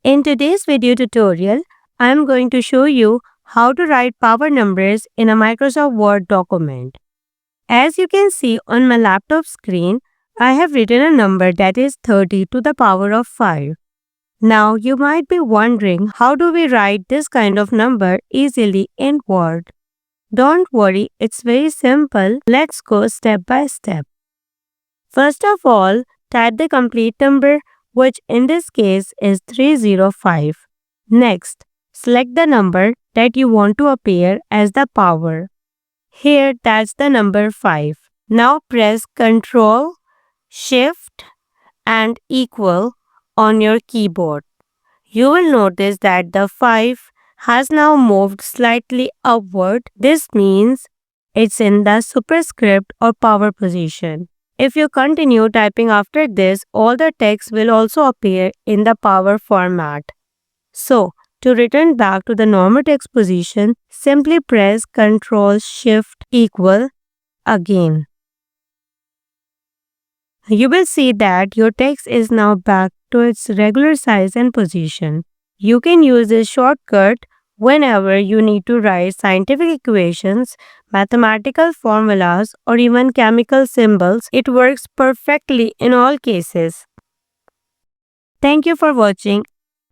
In today's video tutorial, I am going to show you how to write power numbers in a Microsoft Word document. As you can see on my laptop screen, I have written a number that is 30 to the power of 5. Now you might be wondering, how do we write this kind of number easily in Word? Don't worry, it's very simple. Let's go step by step. First of all, type the complete number, which in this case is 305. Next, select the number that you want to appear as the power. Here, that's the number 5. Now press Ctrl Shift and equal on your keyboard. You will notice that the 5 has now moved slightly upward. This means it's in the superscript or power position. If you continue typing after this, all the text will also appear in the power format. So, to return back to the normal text position, simply press Ctrl Shift equal again. You will see that your text is now back to its regular size and position. You can use this shortcut whenever you need to write scientific equations, mathematical formulas, or even chemical symbols. It works perfectly in all cases. Thank you for watching.